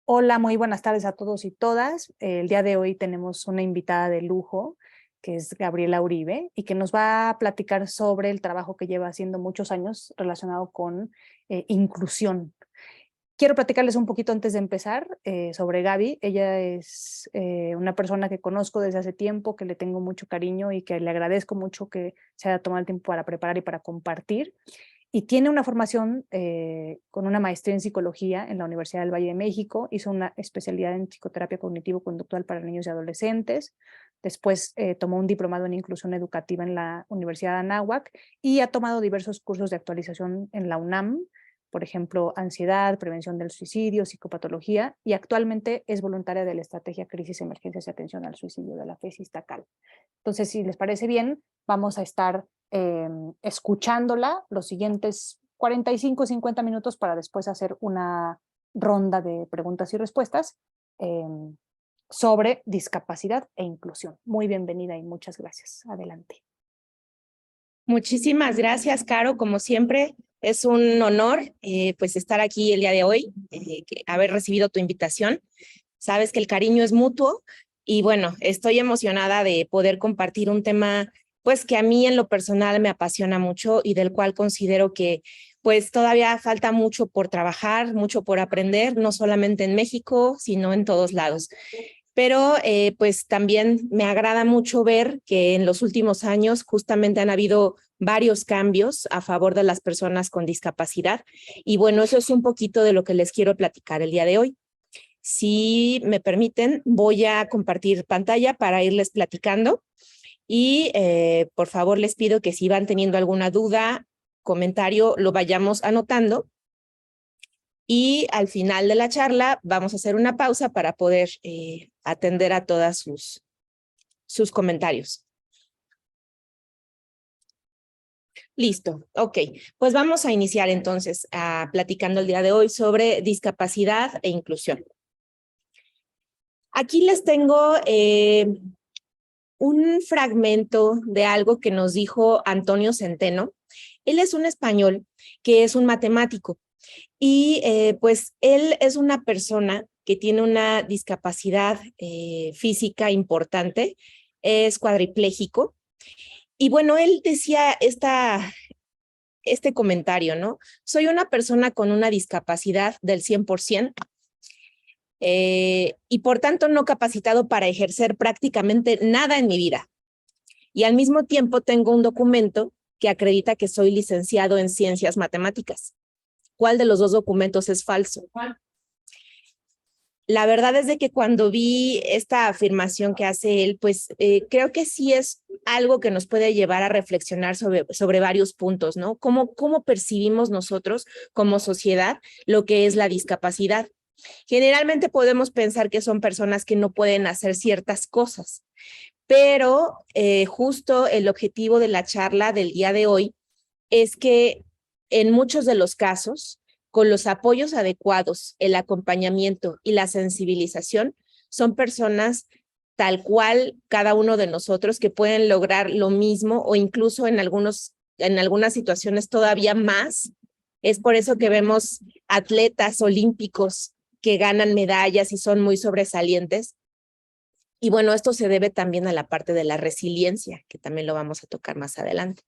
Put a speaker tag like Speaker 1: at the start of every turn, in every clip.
Speaker 1: Hola, muy buenas tardes a todos y todas. El día de hoy tenemos una invitada de lujo, que es Gabriela Uribe, y que nos va a platicar sobre el trabajo que lleva haciendo muchos años relacionado con inclusión. Quiero platicarles un poquito antes de empezar sobre Gaby. Ella es una persona que conozco desde hace tiempo, que le tengo mucho cariño y que le agradezco mucho que se haya tomado el tiempo para preparar y para compartir. Y tiene una formación con una maestría en psicología en la Universidad del Valle de México. Hizo una especialidad en psicoterapia cognitivo-conductual para niños y adolescentes. Después tomó un diplomado en inclusión educativa en la Universidad de Anáhuac y ha tomado diversos cursos de actualización en la UNAM, por ejemplo, ansiedad, prevención del suicidio, psicopatología, y actualmente es voluntaria de la Estrategia Crisis, Emergencias y Atención al Suicidio de la FES Iztacal. Entonces, si les parece bien, vamos a estar escuchándola los siguientes 45 o 50 minutos para después hacer una ronda de preguntas y respuestas eh, sobre discapacidad e inclusión. Muy bienvenida y muchas gracias. Adelante.
Speaker 2: Muchísimas gracias, Caro. Como siempre, es un honor pues estar aquí el día de hoy, haber recibido tu invitación. Sabes que el cariño es mutuo y bueno, estoy emocionada de poder compartir un tema pues que a mí en lo personal me apasiona mucho y del cual considero que pues todavía falta mucho por trabajar, mucho por aprender, no solamente en México, sino en todos lados. Pero pues también me agrada mucho ver que en los últimos años justamente han habido varios cambios a favor de las personas con discapacidad. Y bueno, eso es un poquito de lo que les quiero platicar el día de hoy. Si me permiten, voy a compartir pantalla para irles platicando y por favor les pido que si van teniendo alguna duda, comentario, lo vayamos anotando. Y al final de la charla vamos a hacer una pausa para poder atender a todas sus comentarios. Listo, ok. Pues vamos a iniciar entonces platicando el día de hoy sobre discapacidad e inclusión. Aquí les tengo un fragmento de algo que nos dijo Antonio Centeno. Él es un español que es un matemático. Y pues él es una persona que tiene una discapacidad física importante, es cuadripléjico. Y bueno, él decía este comentario, ¿no? Soy una persona con una discapacidad del 100% y por tanto no capacitado para ejercer prácticamente nada en mi vida. Y al mismo tiempo tengo un documento que acredita que soy licenciado en ciencias matemáticas. ¿Cuál de los dos documentos es falso? La verdad es de que cuando vi esta afirmación que hace él, pues creo que sí es algo que nos puede llevar a reflexionar sobre varios puntos, ¿no? ¿Cómo percibimos nosotros como sociedad lo que es la discapacidad? Generalmente podemos pensar que son personas que no pueden hacer ciertas cosas, pero justo el objetivo de la charla del día de hoy es que en muchos de los casos, con los apoyos adecuados, el acompañamiento y la sensibilización, son personas tal cual cada uno de nosotros que pueden lograr lo mismo o incluso en algunas situaciones todavía más. Es por eso que vemos atletas olímpicos que ganan medallas y son muy sobresalientes. Y bueno, esto se debe también a la parte de la resiliencia, que también lo vamos a tocar más adelante.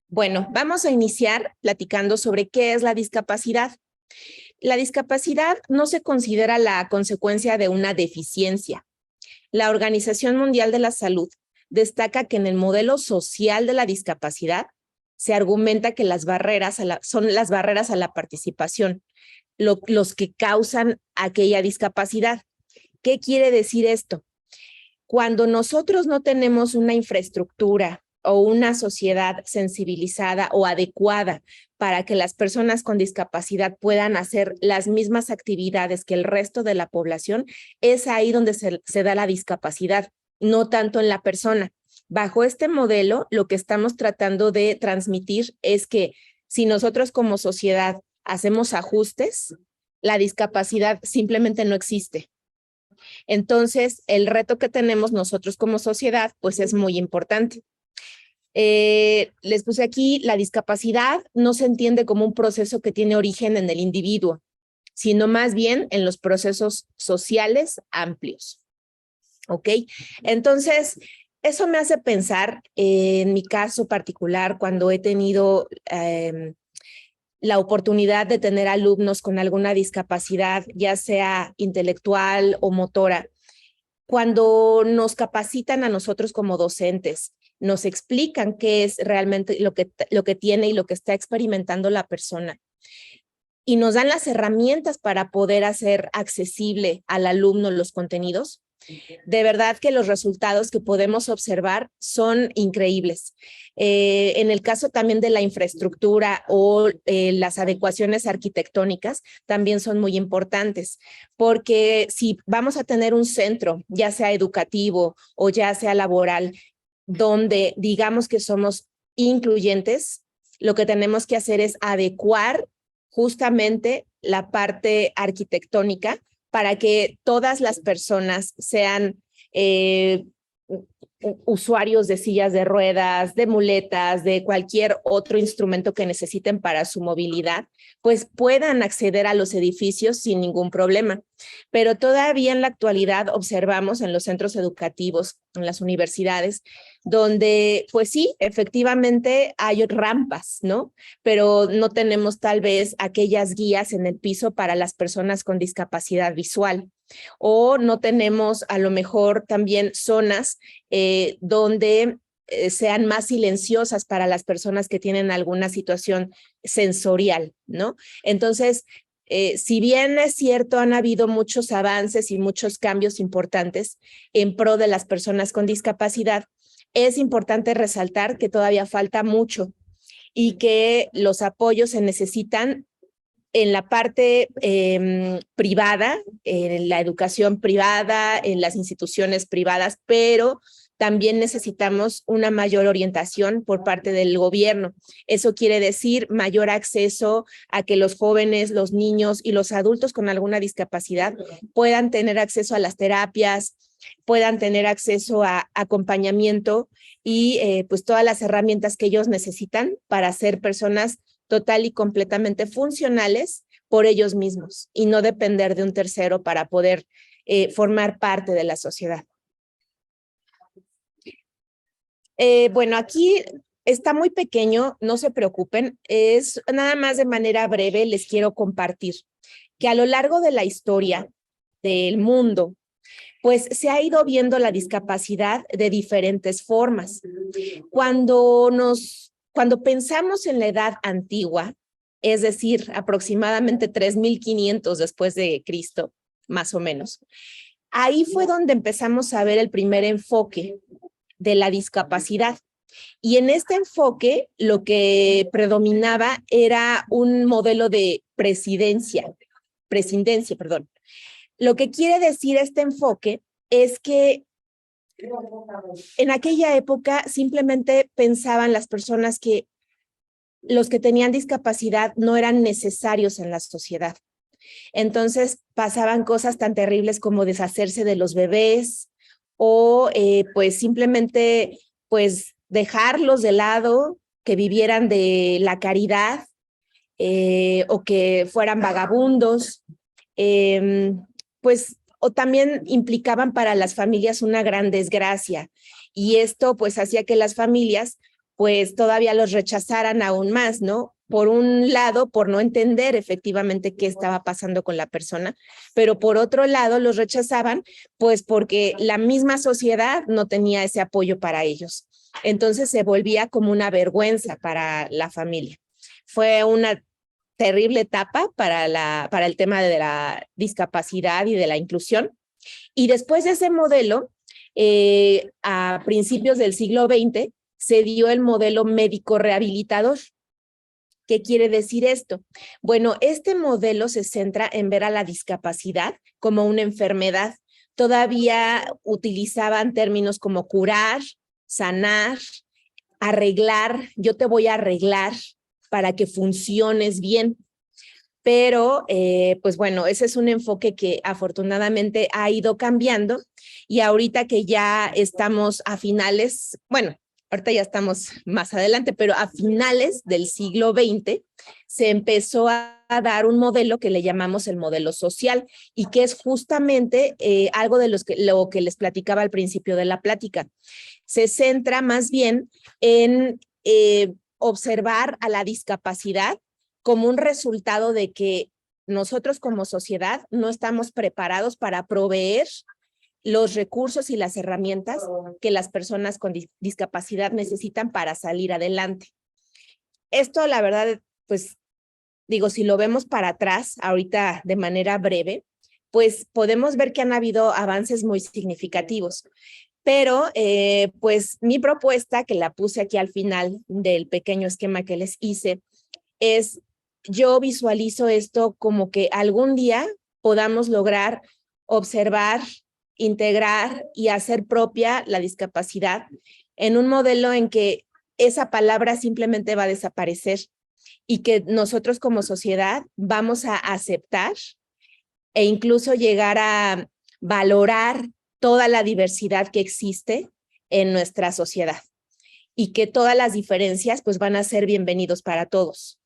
Speaker 2: Bueno, vamos a iniciar platicando sobre qué es la discapacidad. La discapacidad no se considera la consecuencia de una deficiencia. La Organización Mundial de la Salud destaca que en el modelo social de la discapacidad se argumenta que son las barreras a la participación, los que causan aquella discapacidad. ¿Qué quiere decir esto? Cuando nosotros no tenemos una infraestructura o una sociedad sensibilizada o adecuada para que las personas con discapacidad puedan hacer las mismas actividades que el resto de la población, es ahí donde se da la discapacidad, no tanto en la persona. Bajo este modelo, lo que estamos tratando de transmitir es que si nosotros como sociedad hacemos ajustes, la discapacidad simplemente no existe. Entonces, el reto que tenemos nosotros como sociedad, pues es muy importante. Les puse aquí, la discapacidad no se entiende como un proceso que tiene origen en el individuo, sino más bien en los procesos sociales amplios. ¿Ok? Entonces, eso me hace pensar, en mi caso particular, cuando he tenido la oportunidad de tener alumnos con alguna discapacidad, ya sea intelectual o motora, cuando nos capacitan a nosotros como docentes, nos explican qué es realmente lo que tiene y lo que está experimentando la persona, y nos dan las herramientas para poder hacer accesible al alumno los contenidos, de verdad que los resultados que podemos observar son increíbles. En el caso también de la infraestructura o las adecuaciones arquitectónicas también son muy importantes, porque si vamos a tener un centro, ya sea educativo o ya sea laboral, donde digamos que somos incluyentes, lo que tenemos que hacer es adecuar justamente la parte arquitectónica para que todas las personas sean usuarios de sillas de ruedas, de muletas, de cualquier otro instrumento que necesiten para su movilidad, pues puedan acceder a los edificios sin ningún problema. Pero todavía en la actualidad observamos en los centros educativos, en las universidades, donde pues sí, efectivamente hay rampas, ¿no? Pero no tenemos tal vez aquellas guías en el piso para las personas con discapacidad visual, o no tenemos a lo mejor también zonas donde sean más silenciosas para las personas que tienen alguna situación sensorial, ¿no? Entonces, si bien es cierto, han habido muchos avances y muchos cambios importantes en pro de las personas con discapacidad, es importante resaltar que todavía falta mucho y que los apoyos se necesitan en la parte privada, en la educación privada, en las instituciones privadas, pero también necesitamos una mayor orientación por parte del gobierno. Eso quiere decir mayor acceso a que los jóvenes, los niños y los adultos con alguna discapacidad puedan tener acceso a las terapias, puedan tener acceso a acompañamiento y pues todas las herramientas que ellos necesitan para ser personas total y completamente funcionales por ellos mismos y no depender de un tercero para poder formar parte de la sociedad. Bueno, aquí está muy pequeño, no se preocupen, es nada más de manera breve les quiero compartir que a lo largo de la historia del mundo, pues se ha ido viendo la discapacidad de diferentes formas. Cuando pensamos en la edad antigua, es decir, aproximadamente 3500 después de Cristo, más o menos, ahí fue donde empezamos a ver el primer enfoque de la discapacidad. Y en este enfoque lo que predominaba era un modelo de prescindencia, perdón. Lo que quiere decir este enfoque es que en aquella época simplemente pensaban las personas que los que tenían discapacidad no eran necesarios en la sociedad. Entonces pasaban cosas tan terribles como deshacerse de los bebés o pues simplemente pues dejarlos de lado, que vivieran de la caridad o que fueran vagabundos, pues o también implicaban para las familias una gran desgracia y esto pues hacía que las familias pues todavía los rechazaran aún más, ¿no? Por un lado, por no entender efectivamente qué estaba pasando con la persona, pero por otro lado los rechazaban pues porque la misma sociedad no tenía ese apoyo para ellos. Entonces se volvía como una vergüenza para la familia. Fue una terrible etapa para el tema de la discapacidad y de la inclusión. Y después de ese modelo, a principios del siglo XX, se dio el modelo médico rehabilitador. ¿Qué quiere decir esto? Bueno, este modelo se centra en ver a la discapacidad como una enfermedad. Todavía utilizaban términos como curar, sanar, arreglar. Yo te voy a arreglar para que funciones bien. Pero, pues bueno, ese es un enfoque que afortunadamente ha ido cambiando y ahorita que ya estamos a finales, bueno, ahorita ya estamos más adelante, pero a finales del siglo XX se empezó a dar un modelo que le llamamos el modelo social y que es justamente algo de lo que les platicaba al principio de la plática. Se centra más bien en observar a la discapacidad como un resultado de que nosotros como sociedad no estamos preparados para proveer los recursos y las herramientas que las personas con discapacidad necesitan para salir adelante. Esto, la verdad, pues digo, si lo vemos para atrás, ahorita de manera breve, pues podemos ver que han habido avances muy significativos. Pero, pues mi propuesta, que la puse aquí al final del pequeño esquema que les hice, es yo visualizo esto como que algún día podamos lograr observar, integrar y hacer propia la discapacidad en un modelo en que esa palabra simplemente va a desaparecer y que nosotros como sociedad vamos a aceptar e incluso llegar a valorar toda la diversidad que existe en nuestra sociedad y que todas las diferencias pues van a ser bienvenidos para todos.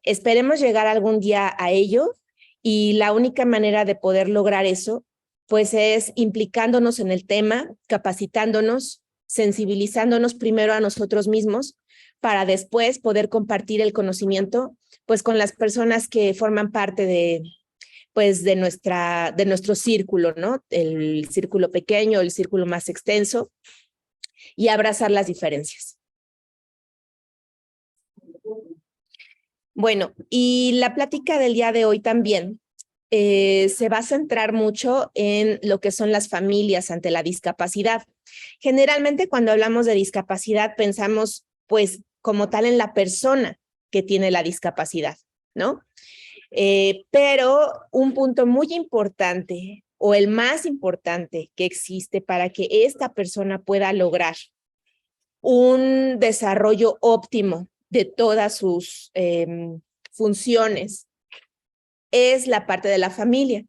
Speaker 2: Esperemos llegar algún día a ello y la única manera de poder lograr eso pues es implicándonos en el tema, capacitándonos, sensibilizándonos primero a nosotros mismos para después poder compartir el conocimiento pues con las personas que forman parte de pues de nuestro círculo, ¿no? El círculo pequeño, el círculo más extenso y abrazar las diferencias. Bueno, y la plática del día de hoy también se va a centrar mucho en lo que son las familias ante la discapacidad. Generalmente cuando hablamos de discapacidad pensamos pues como tal en la persona que tiene la discapacidad, ¿no? Pero un punto muy importante o el más importante que existe para que esta persona pueda lograr un desarrollo óptimo de todas sus funciones es la parte de la familia.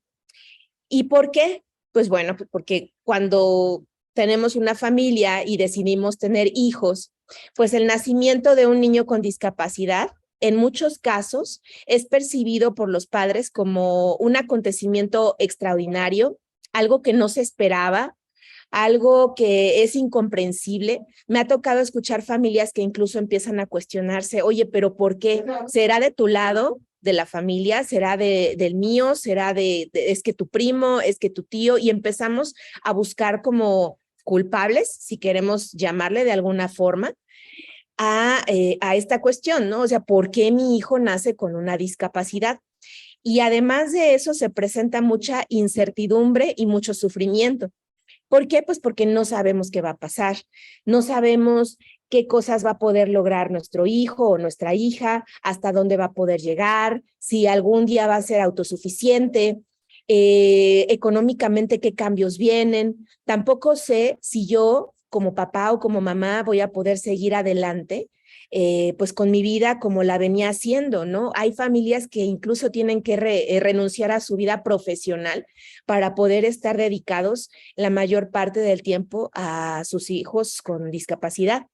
Speaker 2: ¿Y por qué? Pues bueno, porque cuando tenemos una familia y decidimos tener hijos, pues el nacimiento de un niño con discapacidad en muchos casos es percibido por los padres como un acontecimiento extraordinario, algo que no se esperaba, algo que es incomprensible. Me ha tocado escuchar familias que incluso empiezan a cuestionarse, oye, pero ¿por qué? ¿Será de tu lado, de la familia? ¿Será del mío? ¿Será es que tu primo? ¿Es que tu tío? Y empezamos a buscar como culpables, si queremos llamarle de alguna forma, a esta cuestión, ¿no? O sea, ¿por qué mi hijo nace con una discapacidad? Y además de eso se presenta mucha incertidumbre y mucho sufrimiento. ¿Por qué? Pues porque no sabemos qué va a pasar, no sabemos qué cosas va a poder lograr nuestro hijo o nuestra hija, hasta dónde va a poder llegar, si algún día va a ser autosuficiente, económicamente qué cambios vienen. Tampoco sé si yo como papá o como mamá voy a poder seguir adelante pues con mi vida como la venía haciendo, ¿no? Hay familias que incluso tienen que renunciar a su vida profesional para poder estar dedicados la mayor parte del tiempo a sus hijos con discapacidad.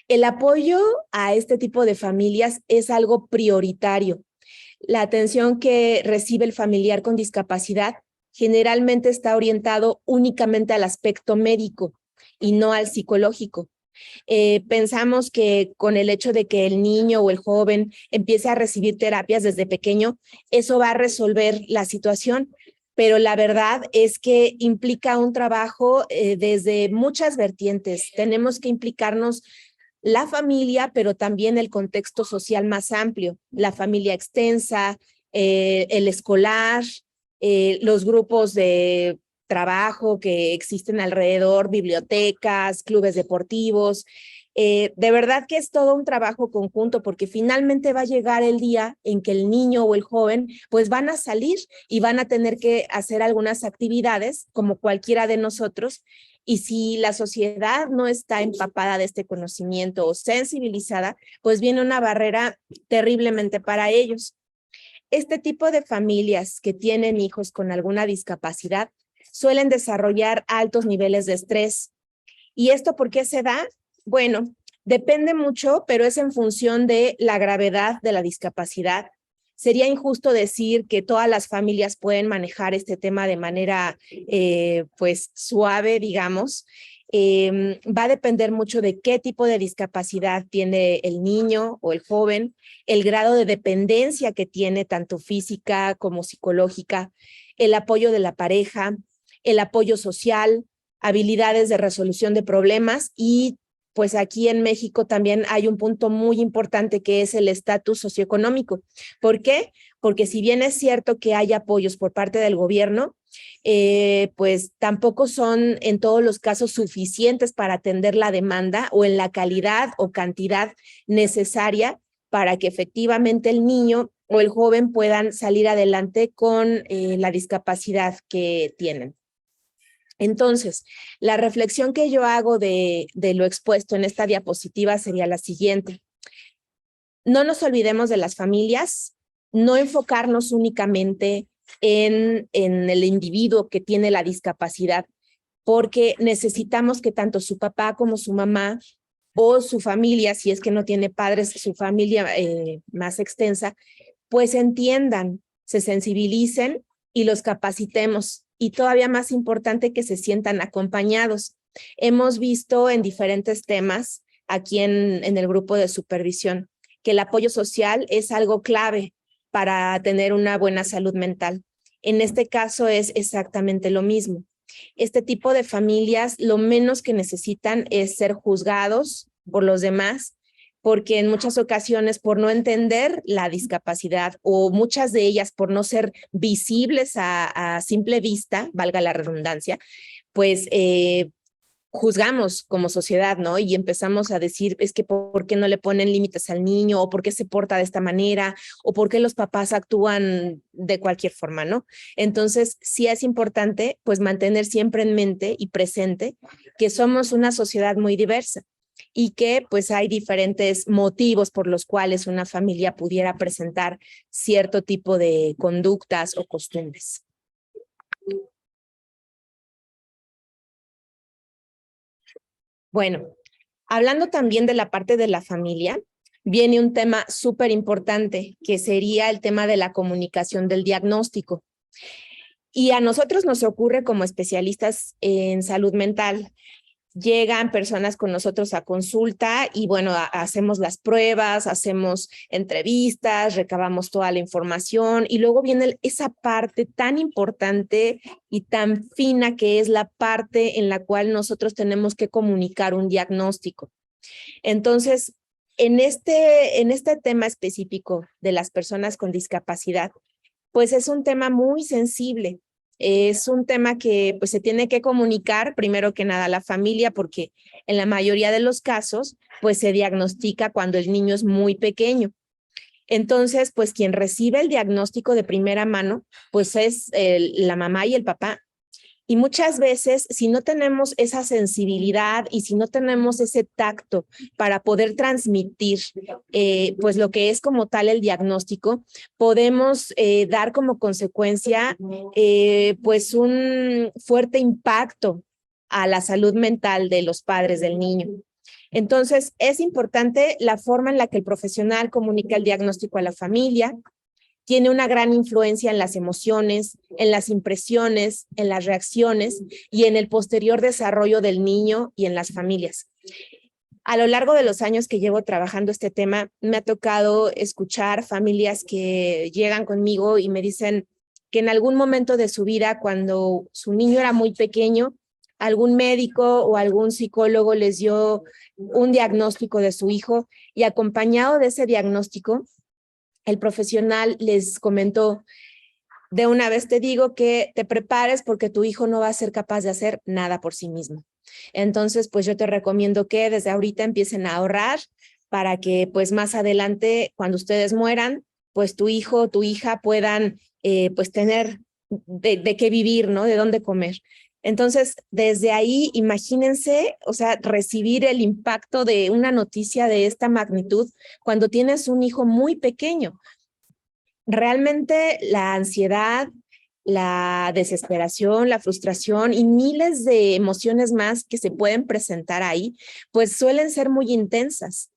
Speaker 2: El apoyo a este tipo de familias es algo prioritario. La atención que recibe el familiar con discapacidad generalmente está orientado únicamente al aspecto médico y no al psicológico. Pensamos que con el hecho de que el niño o el joven empiece a recibir terapias desde pequeño, eso va a resolver la situación, pero la verdad es que implica un trabajo desde muchas vertientes. Tenemos que implicarnos la familia, pero también el contexto social más amplio, la familia extensa, el escolar, los grupos de trabajo que existen alrededor, bibliotecas, clubes deportivos. De verdad que es todo un trabajo conjunto porque finalmente va a llegar el día en que el niño o el joven pues van a salir y van a tener que hacer algunas actividades como cualquiera de nosotros. Y si la sociedad no está empapada de este conocimiento o sensibilizada, pues viene una barrera terriblemente para ellos. Este tipo de familias que tienen hijos con alguna discapacidad suelen desarrollar altos niveles de estrés. ¿Y esto por qué se da? Bueno, depende mucho, pero es en función de la gravedad de la discapacidad. Sería injusto decir que todas las familias pueden manejar este tema de manera pues suave, digamos. Va a depender mucho de qué tipo de discapacidad tiene el niño o el joven, el grado de dependencia que tiene, tanto física como psicológica, el apoyo de la pareja, el apoyo social, habilidades de resolución de problemas y pues aquí en México también hay un punto muy importante que es el estatus socioeconómico. ¿Por qué? Porque si bien es cierto que hay apoyos por parte del gobierno, pues tampoco son en todos los casos suficientes para atender la demanda o en la calidad o cantidad necesaria para que efectivamente el niño o el joven puedan salir adelante con la discapacidad que tienen. Entonces, la reflexión que yo hago de lo expuesto en esta diapositiva sería la siguiente. No nos olvidemos de las familias, no enfocarnos únicamente en el individuo que tiene la discapacidad, porque necesitamos que tanto su papá como su mamá o su familia, si es que no tiene padres, su familia más extensa, pues entiendan, se sensibilicen y los capacitemos. Y todavía más importante, que se sientan acompañados. Hemos visto en diferentes temas aquí en el grupo de supervisión que el apoyo social es algo clave para tener una buena salud mental. En este caso es exactamente lo mismo. Este tipo de familias lo menos que necesitan es ser juzgados por los demás, porque en muchas ocasiones por no entender la discapacidad o muchas de ellas por no ser visibles a simple vista, valga la redundancia, pues juzgamos como sociedad, ¿no? Y empezamos a decir, es que ¿por qué no le ponen límites al niño? ¿O por qué se porta de esta manera? ¿O por qué los papás actúan de cualquier forma, ¿no? Entonces, sí es importante, pues, mantener siempre en mente y presente que somos una sociedad muy diversa y que, pues, hay diferentes motivos por los cuales una familia pudiera presentar cierto tipo de conductas o costumbres. Bueno, hablando también de la parte de la familia, viene un tema súper importante, que sería el tema de la comunicación del diagnóstico. Y a nosotros nos ocurre como especialistas en salud mental. Llegan personas con nosotros a consulta y bueno, hacemos las pruebas, hacemos entrevistas, recabamos toda la información y luego viene esa parte tan importante y tan fina que es la parte en la cual nosotros tenemos que comunicar un diagnóstico. Entonces, en este tema específico de las personas con discapacidad, pues es un tema muy sensible. Es un tema que pues se tiene que comunicar primero que nada a la familia porque en la mayoría de los casos pues se diagnostica cuando el niño es muy pequeño. Entonces pues quien recibe el diagnóstico de primera mano pues es la mamá y el papá. Y muchas veces, si no tenemos esa sensibilidad y si no tenemos ese tacto para poder transmitir pues lo que es como tal el diagnóstico, podemos dar como consecuencia pues un fuerte impacto a la salud mental de los padres del niño. Entonces, es importante la forma en la que el profesional comunica el diagnóstico a la familia. Tiene una gran influencia en las emociones, en las impresiones, en las reacciones y en el posterior desarrollo del niño y en las familias. A lo largo de los años que llevo trabajando este tema, me ha tocado escuchar familias que llegan conmigo y me dicen que en algún momento de su vida, cuando su niño era muy pequeño, algún médico o algún psicólogo les dio un diagnóstico de su hijo y acompañado de ese diagnóstico, el profesional les comentó, de una vez te digo que te prepares porque tu hijo no va a ser capaz de hacer nada por sí mismo. Entonces, pues yo te recomiendo que desde ahorita empiecen a ahorrar para que pues más adelante, cuando ustedes mueran, pues tu hijo o tu hija puedan pues tener de qué vivir, ¿no? De dónde comer. Entonces, desde ahí, imagínense, o sea, recibir el impacto de una noticia de esta magnitud cuando tienes un hijo muy pequeño. Realmente la ansiedad, la desesperación, la frustración y miles de emociones más que se pueden presentar ahí, pues suelen ser muy intensas.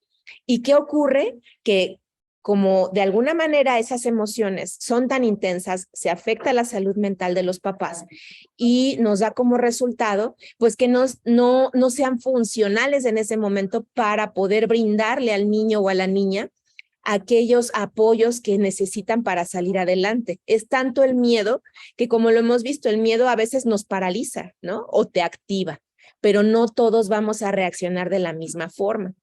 Speaker 2: ¿Y qué ocurre? Que como de alguna manera esas emociones son tan intensas, se afecta la salud mental de los papás y nos da como resultado, pues que no sean funcionales en ese momento para poder brindarle al niño o a la niña aquellos apoyos que necesitan para salir adelante. Es tanto el miedo que, como lo hemos visto, el miedo a veces nos paraliza, ¿no? O te activa, pero no todos vamos a reaccionar de la misma forma.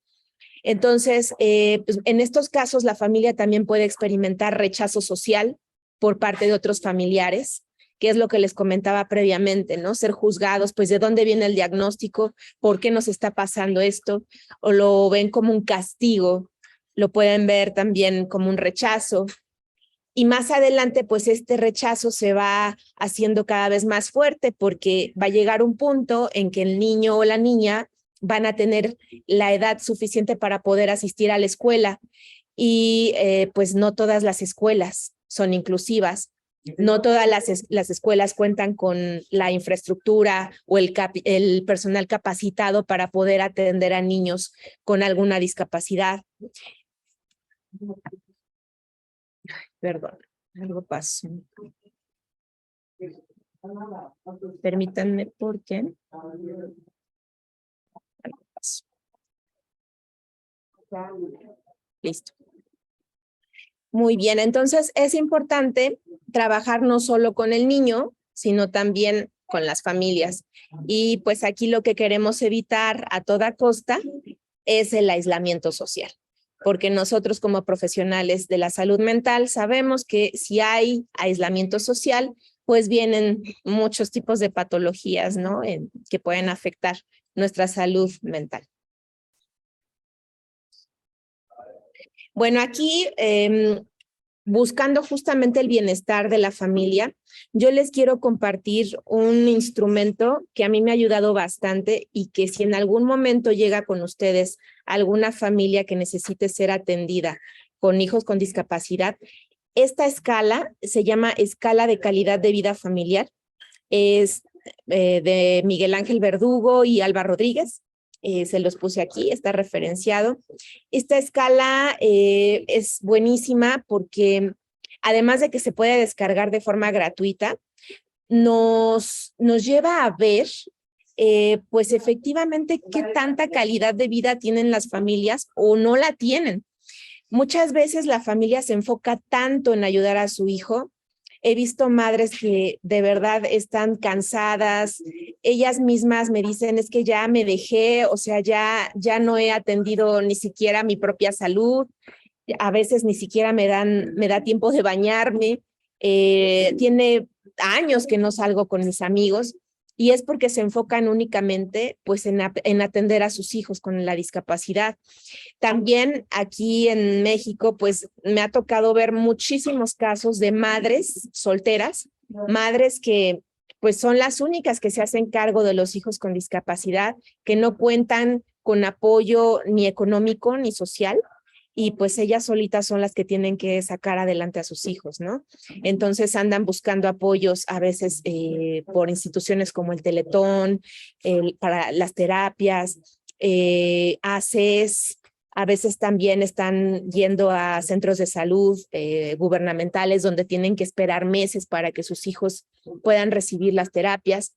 Speaker 2: Entonces, pues en estos casos, la familia también puede experimentar rechazo social por parte de otros familiares, que es lo que les comentaba previamente, ¿no? Ser juzgados, pues, ¿de dónde viene el diagnóstico? ¿Por qué nos está pasando esto? O lo ven como un castigo, lo pueden ver también como un rechazo. Y más adelante, pues este rechazo se va haciendo cada vez más fuerte porque va a llegar un punto en que el niño o la niña van a tener la edad suficiente para poder asistir a la escuela y pues no todas las escuelas son inclusivas. No todas las escuelas cuentan con la infraestructura o el personal capacitado para poder atender a niños con alguna discapacidad. Perdón, algo pasó. Permítanme, porque algo pasó. Listo. Muy bien, entonces es importante trabajar no solo con el niño, sino también con las familias. Y pues aquí lo que queremos evitar a toda costa es el aislamiento social, porque nosotros como profesionales de la salud mental sabemos que si hay aislamiento social, pues vienen muchos tipos de patologías, ¿no? Que pueden afectar nuestra salud mental. Bueno, aquí buscando justamente el bienestar de la familia, yo les quiero compartir un instrumento que a mí me ha ayudado bastante y que si en algún momento llega con ustedes alguna familia que necesite ser atendida con hijos con discapacidad, esta escala se llama Escala de Calidad de Vida Familiar. Es de Miguel Ángel Verdugo y Alba Rodríguez. Se los puse aquí, está referenciado. Esta escala es buenísima porque además de que se puede descargar de forma gratuita, nos lleva a ver pues efectivamente qué tanta calidad de vida tienen las familias o no la tienen. Muchas veces la familia se enfoca tanto en ayudar a su hijo. He visto madres que de verdad están cansadas, ellas mismas me dicen, es que ya me dejé, o sea, ya no he atendido ni siquiera mi propia salud, a veces ni siquiera me da tiempo de bañarme, tiene años que no salgo con mis amigos y es porque se enfocan únicamente pues en atender a sus hijos con la discapacidad. También aquí en México, pues me ha tocado ver muchísimos casos de madres solteras, madres que pues son las únicas que se hacen cargo de los hijos con discapacidad, que no cuentan con apoyo ni económico ni social, y pues ellas solitas son las que tienen que sacar adelante a sus hijos, ¿no? Entonces andan buscando apoyos a veces por instituciones como el Teletón, para las terapias, ACES, a veces también están yendo a centros de salud gubernamentales donde tienen que esperar meses para que sus hijos puedan recibir las terapias.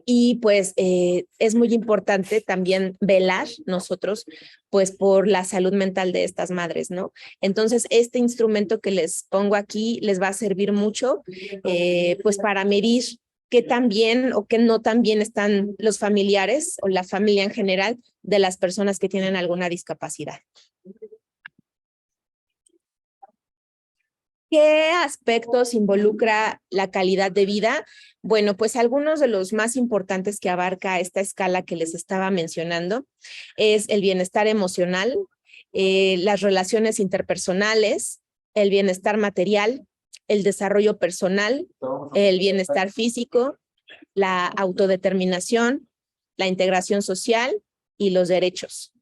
Speaker 2: Y pues es muy importante también velar nosotros pues por la salud mental de estas madres, ¿no? Entonces este instrumento que les pongo aquí les va a servir mucho pues para medir qué tan bien o qué no tan bien están los familiares o la familia en general de las personas que tienen alguna discapacidad. ¿Qué aspectos involucra la calidad de vida? Bueno, pues algunos de los más importantes que abarca esta escala que les estaba mencionando es el bienestar emocional, las relaciones interpersonales, el bienestar material, el desarrollo personal, el bienestar físico, la autodeterminación, la integración social y los derechos.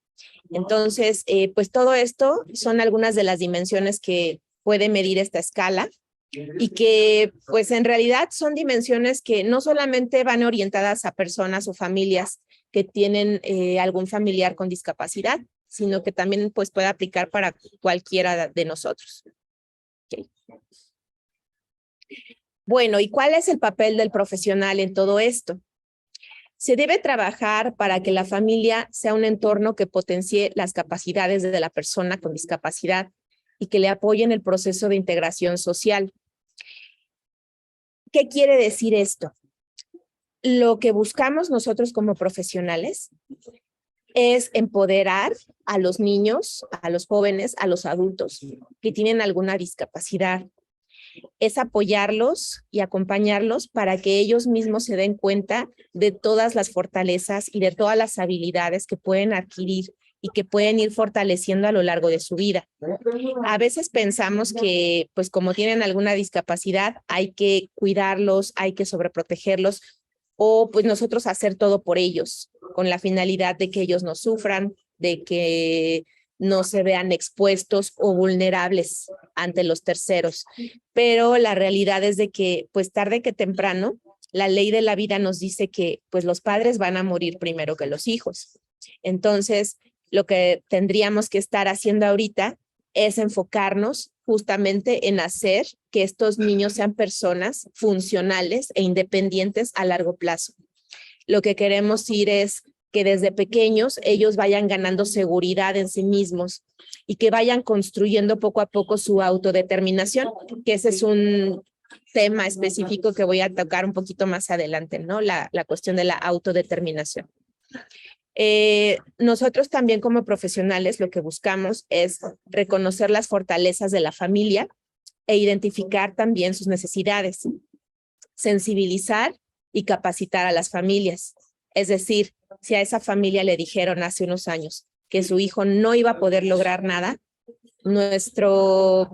Speaker 2: Entonces, pues todo esto son algunas de las dimensiones que puede medir esta escala. y que pues en realidad son dimensiones que no solamente van orientadas a personas o familias que tienen algún familiar con discapacidad, sino que también pues puede aplicar para cualquiera de nosotros. Okay. Bueno, ¿y cuál es el papel del profesional en todo esto? Se debe trabajar para que la familia sea un entorno que potencie las capacidades de la persona con discapacidad y que le apoye en el proceso de integración social. ¿Qué quiere decir esto? Lo que buscamos nosotros como profesionales es empoderar a los niños, a los jóvenes, a los adultos que tienen alguna discapacidad. Es apoyarlos y acompañarlos para que ellos mismos se den cuenta de todas las fortalezas y de todas las habilidades que pueden adquirir y que pueden ir fortaleciendo a lo largo de su vida. A veces pensamos que, pues como tienen alguna discapacidad, hay que cuidarlos, hay que sobreprotegerlos, o pues nosotros hacer todo por ellos, con la finalidad de que ellos no sufran, de que no se vean expuestos o vulnerables ante los terceros. Pero la realidad es de que, pues tarde que temprano, la ley de la vida nos dice que pues los padres van a morir primero que los hijos. Entonces, lo que tendríamos que estar haciendo ahorita es enfocarnos justamente en hacer que estos niños sean personas funcionales e independientes a largo plazo. Lo que queremos ir es que desde pequeños ellos vayan ganando seguridad en sí mismos y que vayan construyendo poco a poco su autodeterminación, que ese es un tema específico que voy a tocar un poquito más adelante, ¿no? La cuestión de la autodeterminación. Nosotros también como profesionales lo que buscamos es reconocer las fortalezas de la familia e identificar también sus necesidades, sensibilizar y capacitar a las familias. Es decir, si a esa familia le dijeron hace unos años que su hijo no iba a poder lograr nada, nuestro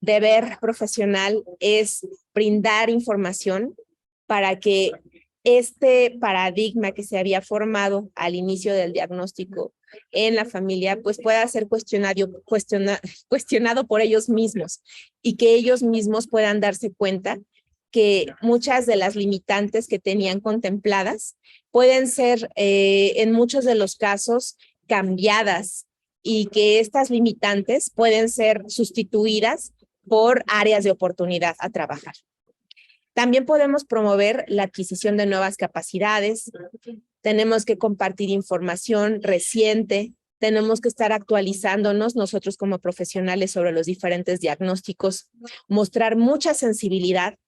Speaker 2: deber profesional es brindar información para que este paradigma que se había formado al inicio del diagnóstico en la familia, pues pueda ser cuestionado por ellos mismos y que ellos mismos puedan darse cuenta que muchas de las limitantes que tenían contempladas pueden ser en muchos de los casos cambiadas y que estas limitantes pueden ser sustituidas por áreas de oportunidad a trabajar. También podemos promover la adquisición de nuevas capacidades, tenemos que compartir información reciente, tenemos que estar actualizándonos nosotros como profesionales sobre los diferentes diagnósticos, mostrar mucha sensibilidad,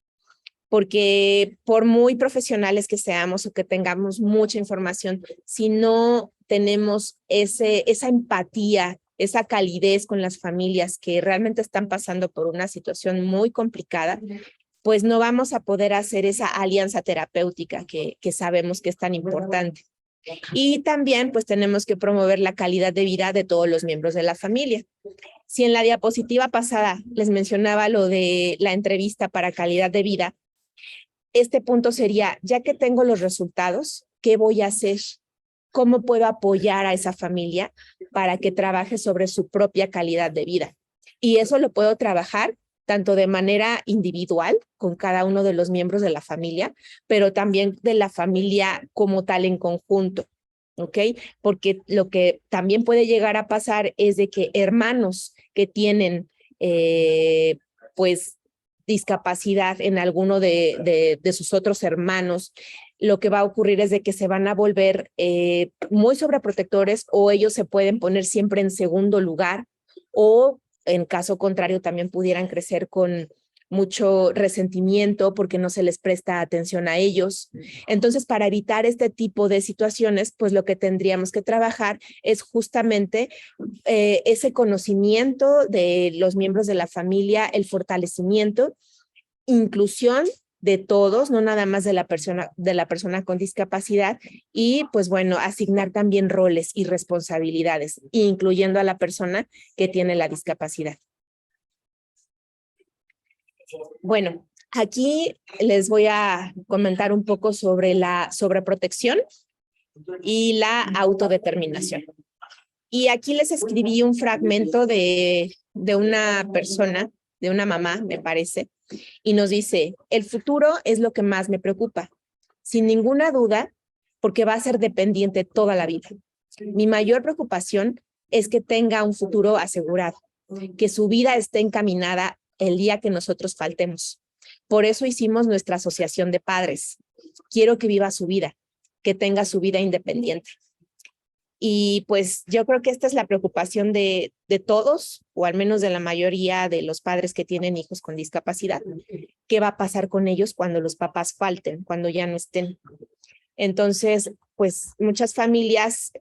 Speaker 2: porque por muy profesionales que seamos o que tengamos mucha información, si no tenemos esa empatía, esa calidez con las familias que realmente están pasando por una situación muy complicada, pues no vamos a poder hacer esa alianza terapéutica que sabemos que es tan importante. Y también pues tenemos que promover la calidad de vida de todos los miembros de la familia. Si en la diapositiva pasada les mencionaba lo de la entrevista para calidad de vida, este punto sería, ya que tengo los resultados, ¿qué voy a hacer? ¿Cómo puedo apoyar a esa familia para que trabaje sobre su propia calidad de vida? Y eso lo puedo trabajar tanto de manera individual con cada uno de los miembros de la familia, pero también de la familia como tal en conjunto, ¿ok? Porque lo que también puede llegar a pasar es de que hermanos que tienen, pues, discapacidad en alguno de sus otros hermanos, lo que va a ocurrir es de que se van a volver muy sobreprotectores o ellos se pueden poner siempre en segundo lugar o en caso contrario también pudieran crecer con mucho resentimiento porque no se les presta atención a ellos. Entonces, para evitar este tipo de situaciones, pues lo que tendríamos que trabajar es justamente ese conocimiento de los miembros de la familia, el fortalecimiento, inclusión de todos, no nada más de la persona con discapacidad y pues bueno, asignar también roles y responsabilidades, incluyendo a la persona que tiene la discapacidad. Bueno, aquí les voy a comentar un poco sobre la sobreprotección y la autodeterminación. Y aquí les escribí un fragmento de una persona de una mamá, me parece, y nos dice, el futuro es lo que más me preocupa, sin ninguna duda, porque va a ser dependiente toda la vida. Mi mayor preocupación es que tenga un futuro asegurado, que su vida esté encaminada el día que nosotros faltemos. Por eso hicimos nuestra asociación de padres. Quiero que viva su vida, que tenga su vida independiente. Y pues yo creo que esta es la preocupación de todos, o al menos de la mayoría de los padres que tienen hijos con discapacidad. ¿Qué va a pasar con ellos cuando los papás falten, cuando ya no estén? Entonces, pues muchas familias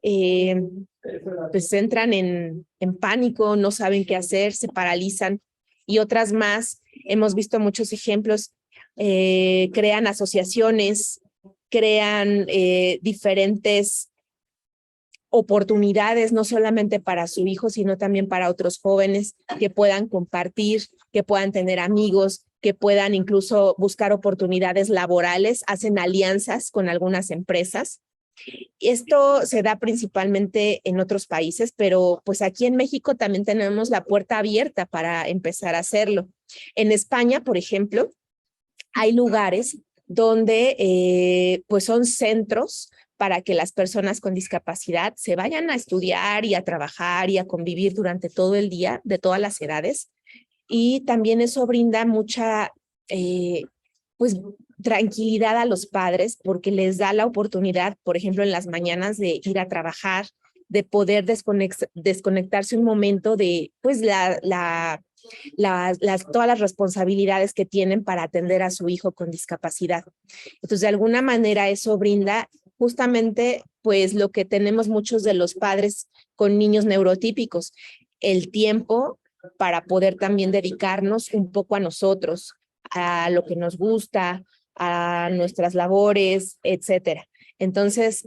Speaker 2: pues entran en pánico, no saben qué hacer, se paralizan, y otras más, hemos visto muchos ejemplos, crean asociaciones, crean diferentes oportunidades, no solamente para su hijo, sino también para otros jóvenes que puedan compartir, que puedan tener amigos, que puedan incluso buscar oportunidades laborales, hacen alianzas con algunas empresas. Esto se da principalmente en otros países, pero pues aquí en México también tenemos la puerta abierta para empezar a hacerlo. En España, por ejemplo, hay lugares donde pues son centros para que las personas con discapacidad se vayan a estudiar y a trabajar y a convivir durante todo el día, de todas las edades. Y también eso brinda mucha pues tranquilidad a los padres, porque les da la oportunidad, por ejemplo, en las mañanas, de ir a trabajar, de poder desconectarse un momento de pues todas las responsabilidades que tienen para atender a su hijo con discapacidad. Entonces, de alguna manera eso brinda justamente pues lo que tenemos muchos de los padres con niños neurotípicos, el tiempo para poder también dedicarnos un poco a nosotros, a lo que nos gusta, a nuestras labores, etcétera. Entonces,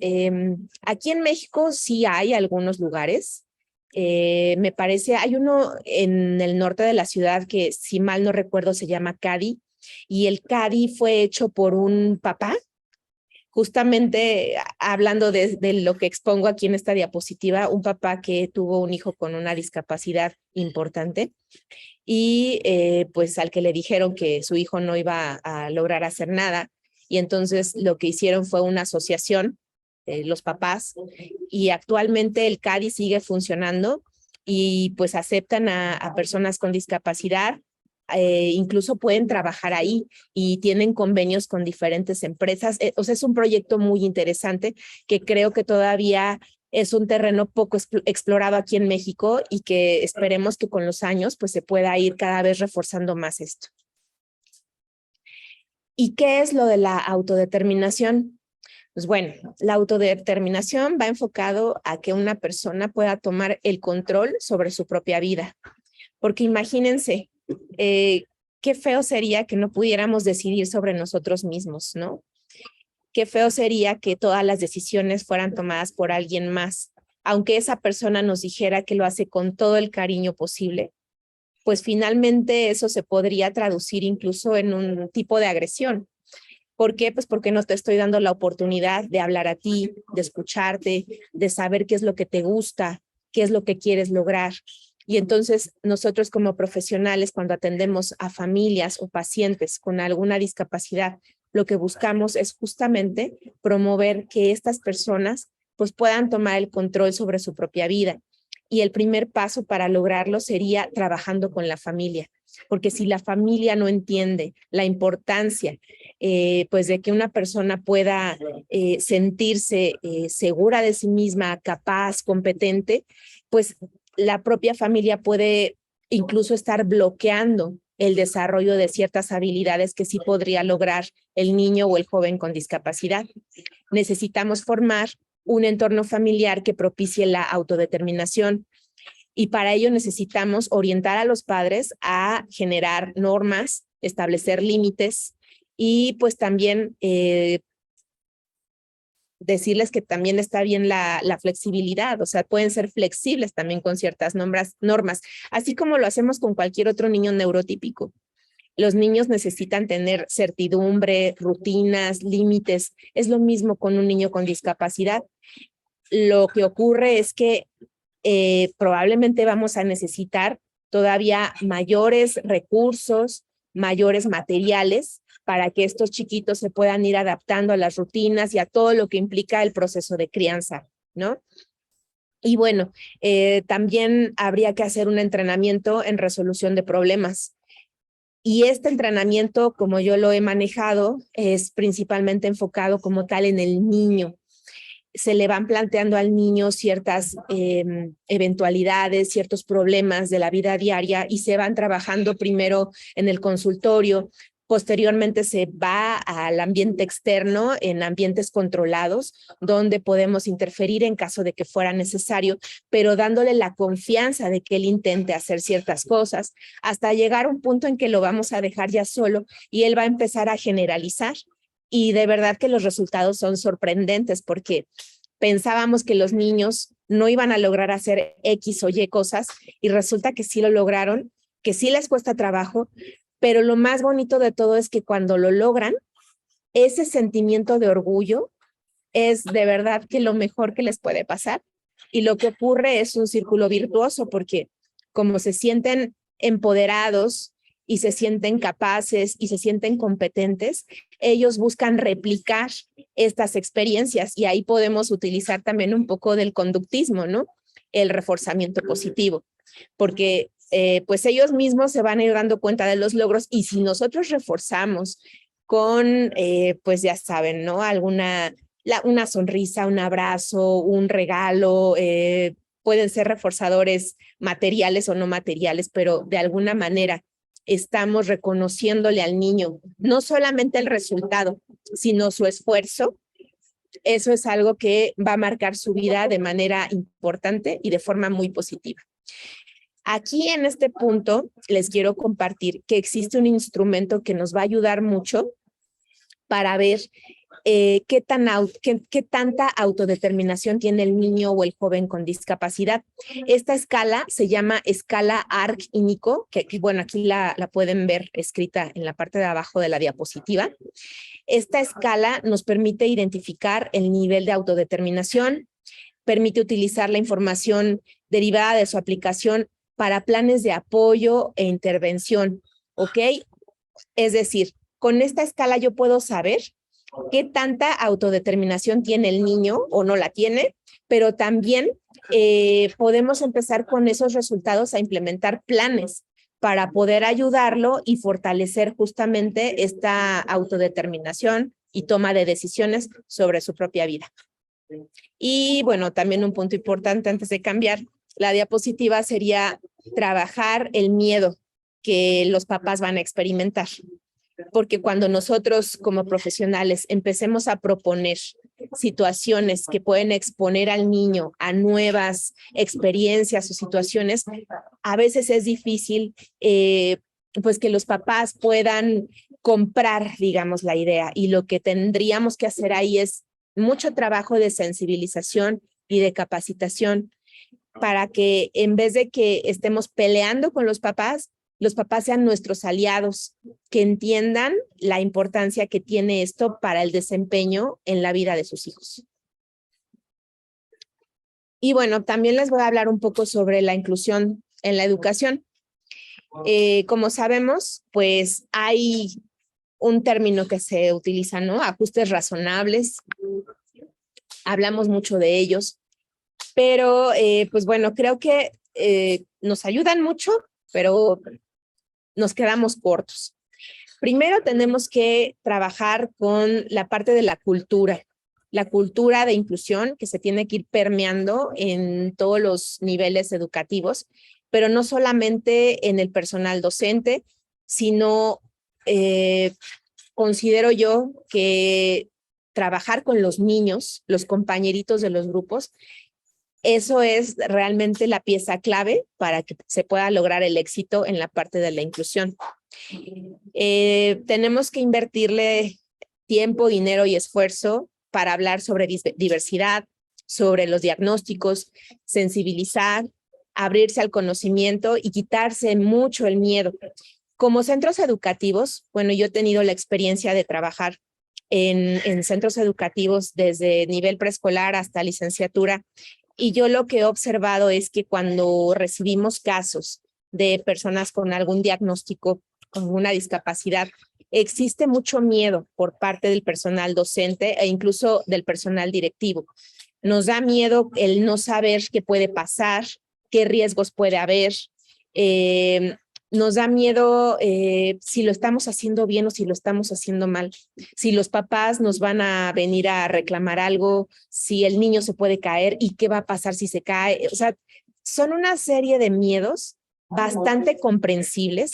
Speaker 2: aquí en México sí hay algunos lugares. Me parece, hay uno en el norte de la ciudad que, si mal no recuerdo, se llama CADI, y el CADI fue hecho por un papá, justamente hablando de lo que expongo aquí en esta diapositiva, un papá que tuvo un hijo con una discapacidad importante y pues al que le dijeron que su hijo no iba a lograr hacer nada, y entonces lo que hicieron fue una asociación, los papás, y actualmente el CADI sigue funcionando y pues aceptan a personas con discapacidad, incluso pueden trabajar ahí y tienen convenios con diferentes empresas. O sea, es un proyecto muy interesante que creo que todavía es un terreno poco explorado aquí en México, y que esperemos que con los años pues se pueda ir cada vez reforzando más esto. ¿Y qué es lo de la autodeterminación? Pues bueno, la autodeterminación va enfocado a que una persona pueda tomar el control sobre su propia vida. Porque imagínense, qué feo sería que no pudiéramos decidir sobre nosotros mismos, ¿no? Qué feo sería que todas las decisiones fueran tomadas por alguien más, aunque esa persona nos dijera que lo hace con todo el cariño posible. Pues finalmente eso se podría traducir incluso en un tipo de agresión. ¿Por qué? Pues porque no te estoy dando la oportunidad de hablar a ti, de escucharte, de saber qué es lo que te gusta, qué es lo que quieres lograr. Y entonces nosotros como profesionales, cuando atendemos a familias o pacientes con alguna discapacidad, lo que buscamos es justamente promover que estas personas pues puedan tomar el control sobre su propia vida. Y el primer paso para lograrlo sería trabajando con la familia, porque si la familia no entiende la importancia pues de que una persona pueda sentirse segura de sí misma, capaz, competente, pues la propia familia puede incluso estar bloqueando el desarrollo de ciertas habilidades que sí podría lograr el niño o el joven con discapacidad. Necesitamos formar un entorno familiar que propicie la autodeterminación, y para ello necesitamos orientar a los padres a generar normas, establecer límites, y pues también decirles que también está bien la flexibilidad, o sea, pueden ser flexibles también con ciertas normas, así como lo hacemos con cualquier otro niño neurotípico. Los niños necesitan tener certidumbre, rutinas, límites. Es lo mismo con un niño con discapacidad. Lo que ocurre es que probablemente vamos a necesitar todavía mayores recursos, mayores materiales para que estos chiquitos se puedan ir adaptando a las rutinas y a todo lo que implica el proceso de crianza, ¿no? Y bueno, también habría que hacer un entrenamiento en resolución de problemas. Y este entrenamiento, como yo lo he manejado, es principalmente enfocado como tal en el niño. Se le van planteando al niño ciertas eventualidades, ciertos problemas de la vida diaria y se van trabajando primero en el consultorio. Posteriormente se va al ambiente externo, en ambientes controlados, donde podemos interferir en caso de que fuera necesario, pero dándole la confianza de que él intente hacer ciertas cosas, hasta llegar a un punto en que lo vamos a dejar ya solo y él va a empezar a generalizar. Y de verdad que los resultados son sorprendentes porque pensábamos que los niños no iban a lograr hacer X o Y cosas y resulta que sí lo lograron, que sí les cuesta trabajo, pero lo más bonito de todo es que cuando lo logran, ese sentimiento de orgullo es de verdad que lo mejor que les puede pasar. Y lo que ocurre es un círculo virtuoso porque como se sienten empoderados y se sienten capaces y se sienten competentes, ellos buscan replicar estas experiencias y ahí podemos utilizar también un poco del conductismo, ¿no? El reforzamiento positivo, porque pues ellos mismos se van a ir dando cuenta de los logros y si nosotros reforzamos con, pues ya saben, ¿no? Una sonrisa, un abrazo, un regalo, pueden ser reforzadores materiales o no materiales, pero de alguna manera estamos reconociéndole al niño no solamente el resultado, sino su esfuerzo. Eso es algo que va a marcar su vida de manera importante y de forma muy positiva. Aquí en este punto les quiero compartir que existe un instrumento que nos va a ayudar mucho para ver qué tanta autodeterminación tiene el niño o el joven con discapacidad. Esta escala se llama escala ARC-INICO, que bueno, aquí la pueden ver escrita en la parte de abajo de la diapositiva. Esta escala nos permite identificar el nivel de autodeterminación, permite utilizar la información derivada de su aplicación para planes de apoyo e intervención, ¿ok? Es decir, con esta escala yo puedo saber qué tanta autodeterminación tiene el niño o no la tiene, pero también podemos empezar con esos resultados a implementar planes para poder ayudarlo y fortalecer justamente esta autodeterminación y toma de decisiones sobre su propia vida. Y bueno, también un punto importante antes de cambiar la diapositiva sería trabajar el miedo que los papás van a experimentar. Porque cuando nosotros como profesionales empecemos a proponer situaciones que pueden exponer al niño a nuevas experiencias o situaciones, a veces es difícil pues que los papás puedan comprar, digamos, la idea. Y lo que tendríamos que hacer ahí es mucho trabajo de sensibilización y de capacitación para que en vez de que estemos peleando con los papás sean nuestros aliados, que entiendan la importancia que tiene esto para el desempeño en la vida de sus hijos. Y bueno, también les voy a hablar un poco sobre la inclusión en la educación. Como sabemos, pues hay un término que se utiliza, ¿no? Ajustes razonables. Hablamos mucho de ellos, pero pues bueno, creo que nos ayudan mucho, pero nos quedamos cortos. Primero tenemos que trabajar con la parte de la cultura de inclusión que se tiene que ir permeando en todos los niveles educativos, pero no solamente en el personal docente, sino considero yo que trabajar con los niños, los compañeritos de los grupos, eso es realmente la pieza clave para que se pueda lograr el éxito en la parte de la inclusión. Tenemos que invertirle tiempo, dinero y esfuerzo para hablar sobre diversidad, sobre los diagnósticos, sensibilizar, abrirse al conocimiento y quitarse mucho el miedo. Como centros educativos, bueno, yo he tenido la experiencia de trabajar en centros educativos desde nivel preescolar hasta licenciatura. Y yo lo que he observado es que cuando recibimos casos de personas con algún diagnóstico, con una discapacidad, existe mucho miedo por parte del personal docente e incluso del personal directivo. Nos da miedo el no saber qué puede pasar, qué riesgos puede haber. Nos da miedo si lo estamos haciendo bien o si lo estamos haciendo mal. Si los papás nos van a venir a reclamar algo, si el niño se puede caer y qué va a pasar si se cae. O sea, son una serie de miedos bastante comprensibles,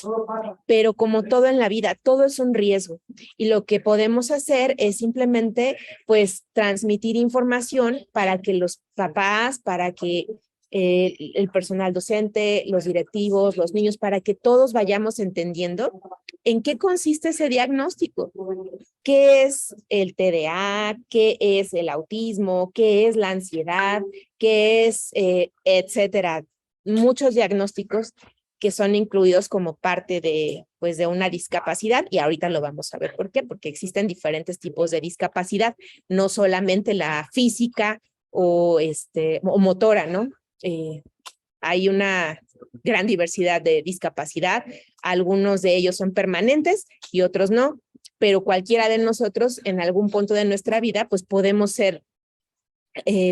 Speaker 2: pero como todo en la vida, todo es un riesgo. Y lo que podemos hacer es simplemente, pues, transmitir información para que los papás, para que el personal docente, los directivos, los niños, para que todos vayamos entendiendo en qué consiste ese diagnóstico. ¿Qué es el TDA? ¿Qué es el autismo? ¿Qué es la ansiedad? ¿Qué es, etcétera? Muchos diagnósticos que son incluidos como parte de, pues, de una discapacidad, y ahorita lo vamos a ver por qué, porque existen diferentes tipos de discapacidad, no solamente la física o motora, ¿no? Hay una gran diversidad de discapacidad, algunos de ellos son permanentes y otros no, pero cualquiera de nosotros en algún punto de nuestra vida pues podemos ser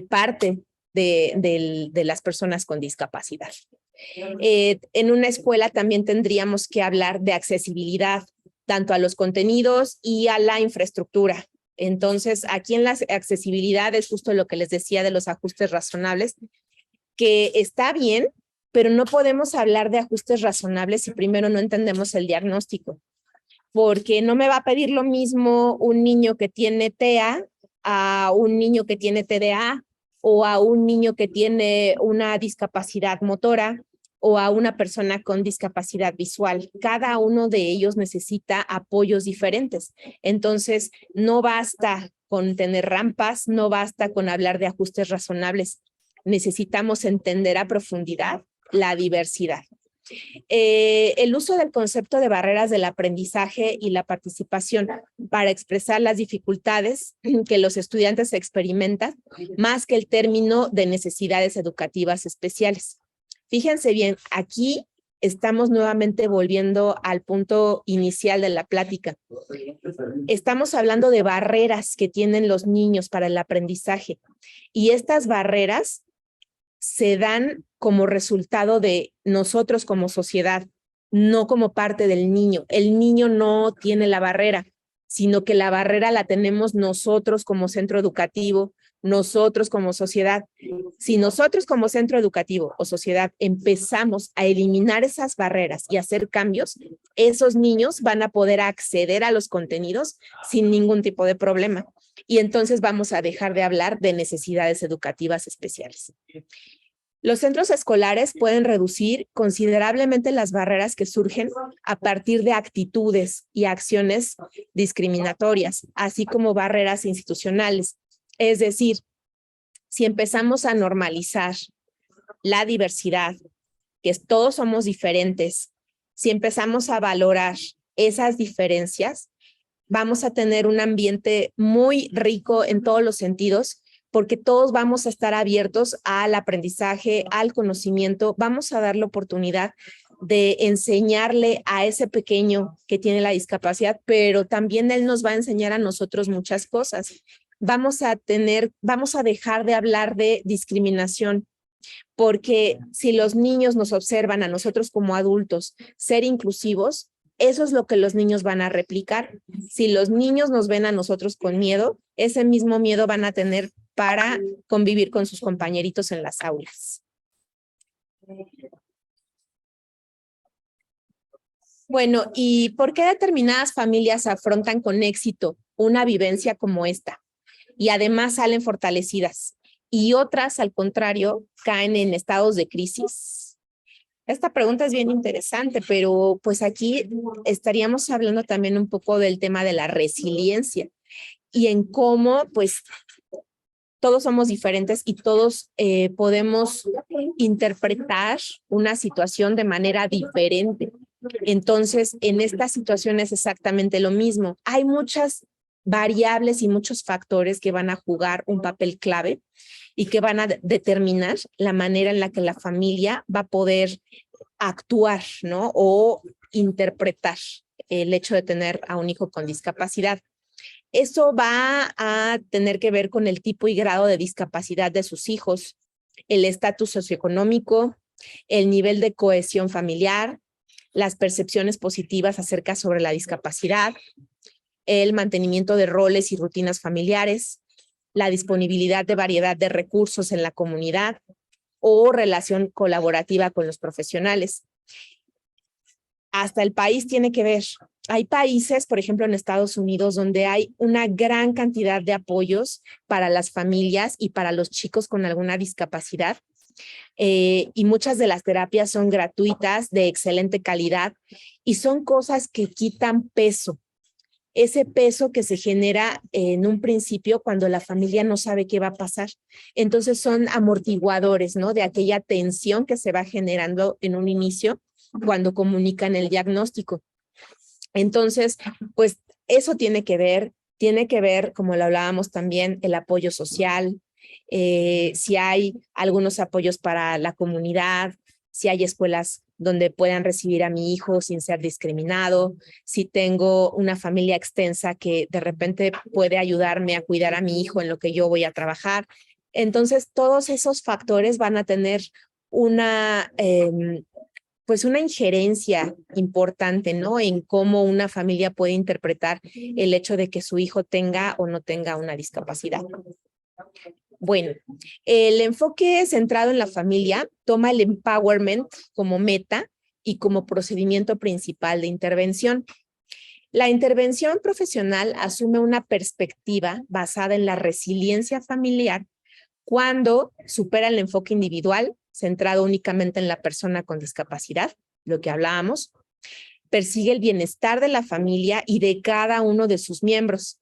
Speaker 2: parte de las personas con discapacidad. En una escuela también tendríamos que hablar de accesibilidad, tanto a los contenidos y a la infraestructura. Entonces, aquí en la accesibilidad es justo lo que les decía de los ajustes razonables, que está bien, pero no podemos hablar de ajustes razonables si primero no entendemos el diagnóstico, porque no me va a pedir lo mismo un niño que tiene TEA a un niño que tiene TDA o a un niño que tiene una discapacidad motora o a una persona con discapacidad visual. Cada uno de ellos necesita apoyos diferentes. Entonces, no basta con tener rampas, no basta con hablar de ajustes razonables. Necesitamos entender a profundidad la diversidad. El uso del concepto de barreras del aprendizaje y la participación para expresar las dificultades que los estudiantes experimentan, más que el término de necesidades educativas especiales. Fíjense bien, aquí estamos nuevamente volviendo al punto inicial de la plática. Estamos hablando de barreras que tienen los niños para el aprendizaje, y estas barreras se dan como resultado de nosotros como sociedad, no como parte del niño. El niño no tiene la barrera, sino que la barrera la tenemos nosotros como centro educativo, nosotros como sociedad. Si nosotros como centro educativo o sociedad empezamos a eliminar esas barreras y hacer cambios, esos niños van a poder acceder a los contenidos sin ningún tipo de problema. Y entonces vamos a dejar de hablar de necesidades educativas especiales. Los centros escolares pueden reducir considerablemente las barreras que surgen a partir de actitudes y acciones discriminatorias, así como barreras institucionales. Es decir, si empezamos a normalizar la diversidad, que todos somos diferentes, si empezamos a valorar esas diferencias, vamos a tener un ambiente muy rico en todos los sentidos, porque todos vamos a estar abiertos al aprendizaje, al conocimiento, vamos a dar la oportunidad de enseñarle a ese pequeño que tiene la discapacidad, pero también él nos va a enseñar a nosotros muchas cosas. Vamos a dejar de hablar de discriminación, porque si los niños nos observan a nosotros como adultos ser inclusivos, eso es lo que los niños van a replicar. Si los niños nos ven a nosotros con miedo, ese mismo miedo van a tener para convivir con sus compañeritos en las aulas. Bueno, ¿y por qué determinadas familias afrontan con éxito una vivencia como esta? Y además salen fortalecidas. Y otras, al contrario, caen en estados de crisis. Esta pregunta es bien interesante, pero pues aquí estaríamos hablando también un poco del tema de la resiliencia y en cómo pues todos somos diferentes y todos podemos interpretar una situación de manera diferente. Entonces, en esta situación es exactamente lo mismo. Hay muchas variables y muchos factores que van a jugar un papel clave y que van a determinar la manera en la que la familia va a poder actuar, ¿no? O interpretar el hecho de tener a un hijo con discapacidad. Eso va a tener que ver con el tipo y grado de discapacidad de sus hijos, el estatus socioeconómico, el nivel de cohesión familiar, las percepciones positivas acerca sobre la discapacidad, el mantenimiento de roles y rutinas familiares, la disponibilidad de variedad de recursos en la comunidad o relación colaborativa con los profesionales. Hasta el país tiene que ver. Hay países, por ejemplo, en Estados Unidos, donde hay una gran cantidad de apoyos para las familias y para los chicos con alguna discapacidad. Y muchas de las terapias son gratuitas, de excelente calidad, y son cosas que quitan peso. Ese peso que se genera en un principio cuando la familia no sabe qué va a pasar. Entonces son amortiguadores, ¿no? De aquella tensión que se va generando en un inicio cuando comunican el diagnóstico. Entonces, pues eso tiene que ver, como lo hablábamos también, el apoyo social, si hay algunos apoyos para la comunidad, si hay escuelas donde puedan recibir a mi hijo sin ser discriminado, si tengo una familia extensa que de repente puede ayudarme a cuidar a mi hijo en lo que yo voy a trabajar. Entonces, todos esos factores van a tener una pues una injerencia importante, ¿no? En cómo una familia puede interpretar el hecho de que su hijo tenga o no tenga una discapacidad. Bueno, el enfoque centrado en la familia toma el empowerment como meta y como procedimiento principal de intervención. La intervención profesional asume una perspectiva basada en la resiliencia familiar cuando supera el enfoque individual, centrado únicamente en la persona con discapacidad, lo que hablábamos, persigue el bienestar de la familia y de cada uno de sus miembros,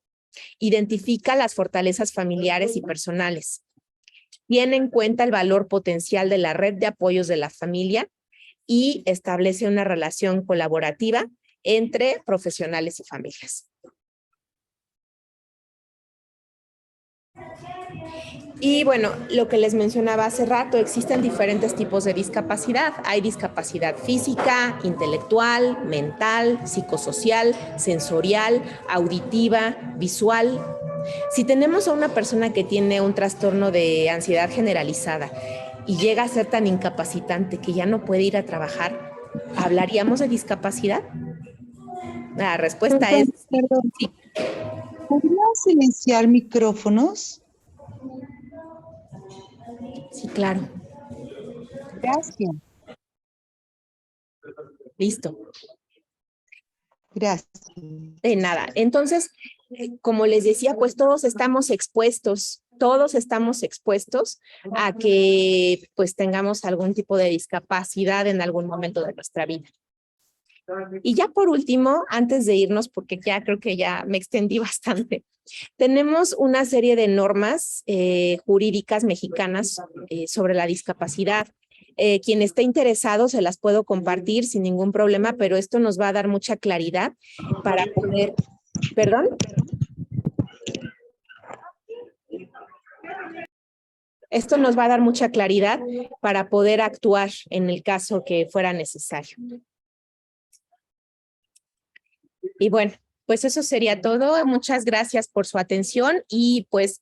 Speaker 2: identifica las fortalezas familiares y personales, tiene en cuenta el valor potencial de la red de apoyos de la familia y establece una relación colaborativa entre profesionales y familias. Y bueno, lo que les mencionaba hace rato, existen diferentes tipos de discapacidad. Hay discapacidad física, intelectual, mental, psicosocial, sensorial, auditiva, visual. Si tenemos a una persona que tiene un trastorno de ansiedad generalizada y llega a ser tan incapacitante que ya no puede ir a trabajar, ¿hablaríamos de discapacidad? La respuesta es
Speaker 3: Perdón.
Speaker 2: sí.
Speaker 3: ¿Podrías silenciar micrófonos?
Speaker 2: Sí, claro.
Speaker 3: Gracias.
Speaker 2: Listo.
Speaker 3: Gracias.
Speaker 2: De nada. Entonces, como les decía, pues todos estamos expuestos a que pues tengamos algún tipo de discapacidad en algún momento de nuestra vida. Y ya por último, antes de irnos, porque ya creo que ya me extendí bastante, tenemos una serie de normas jurídicas mexicanas sobre la discapacidad. Quien esté interesado se las puedo compartir sin ningún problema, pero esto nos va a dar mucha claridad para poder... ¿Perdón? Esto nos va a dar mucha claridad para poder actuar en el caso que fuera necesario. Y bueno, pues eso sería todo. Muchas gracias por su atención y pues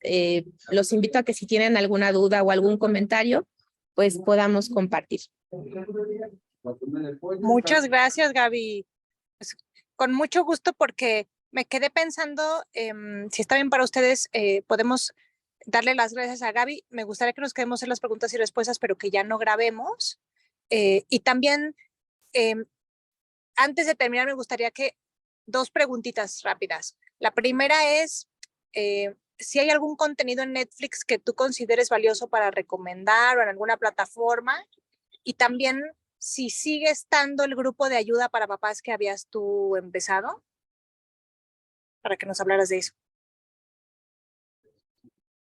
Speaker 2: los invito a que si tienen alguna duda o algún comentario, pues podamos compartir.
Speaker 4: Muchas gracias, Gaby. Pues, con mucho gusto porque me quedé pensando, si está bien para ustedes, podemos darle las gracias a Gaby. Me gustaría que nos quedemos en las preguntas y respuestas, pero que ya no grabemos. Y también, antes de terminar, me gustaría que dos preguntitas rápidas. La primera es, si hay algún contenido en Netflix que tú consideres valioso para recomendar o en alguna plataforma. Y también, si sigue estando el grupo de ayuda para papás que habías tú empezado, para que nos hablaras de eso.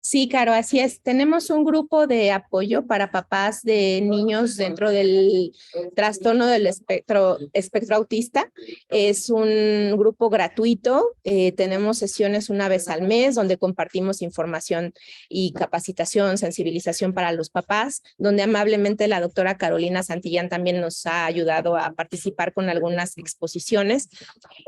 Speaker 2: Sí, Caro, así es. Tenemos un grupo de apoyo para papás de niños dentro del trastorno del espectro autista. Es un grupo gratuito. Tenemos sesiones una vez al mes donde compartimos información y capacitación, sensibilización para los papás, donde amablemente la doctora Carolina Santillán también nos ha ayudado a participar con algunas exposiciones.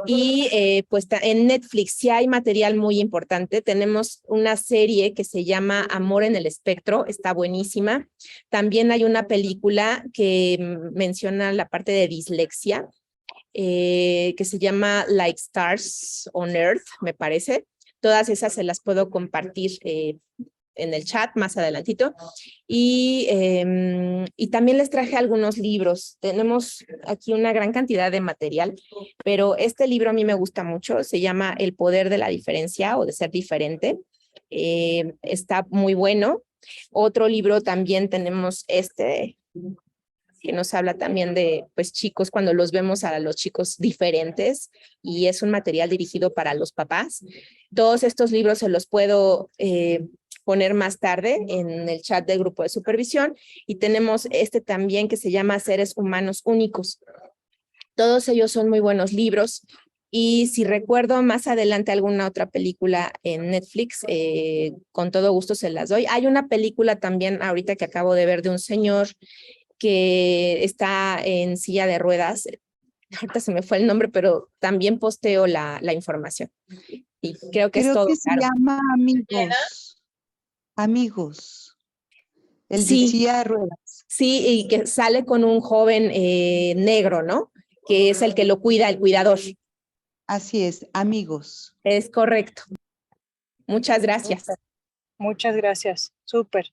Speaker 2: Y pues en Netflix sí hay material muy importante. Tenemos una serie que se llama Amor en el Espectro, está buenísima. También hay una película que menciona la parte de dislexia, que se llama Like Stars on Earth, me parece. Todas esas se las puedo compartir en el chat más adelantito. Y también les traje algunos libros. Tenemos aquí una gran cantidad de material, pero este libro a mí me gusta mucho. Se llama El poder de la diferencia o de ser diferente. Está muy bueno. Otro libro también tenemos que nos habla también de pues chicos cuando los vemos a los chicos diferentes, y es un material dirigido para los papás. Todos estos libros se los puedo poner más tarde en el chat del grupo de supervisión, y tenemos también que se llama Seres Humanos Únicos. Todos ellos son muy buenos libros. Y si recuerdo más adelante alguna otra película en Netflix, con todo gusto se las doy. Hay una película también ahorita que acabo de ver de un señor que está en silla de ruedas. Ahorita se me fue el nombre, pero también posteo la información. Y creo que es
Speaker 3: Creo
Speaker 2: todo,
Speaker 3: que se
Speaker 2: claro.
Speaker 3: llama Amigos. Amigos. El de
Speaker 2: Sí,
Speaker 3: silla de ruedas.
Speaker 2: sí, y que sale con un joven negro, ¿no? Que es el que lo cuida, el cuidador.
Speaker 3: Así es, Amigos.
Speaker 2: Es correcto. Muchas gracias.
Speaker 4: Súper. Muchas gracias. Súper.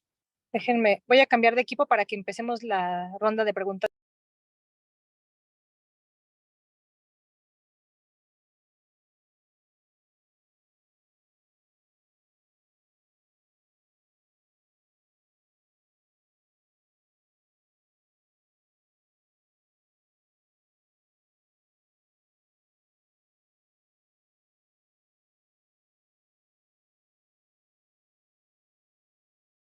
Speaker 4: Déjenme, voy a cambiar de equipo para que empecemos la ronda de preguntas.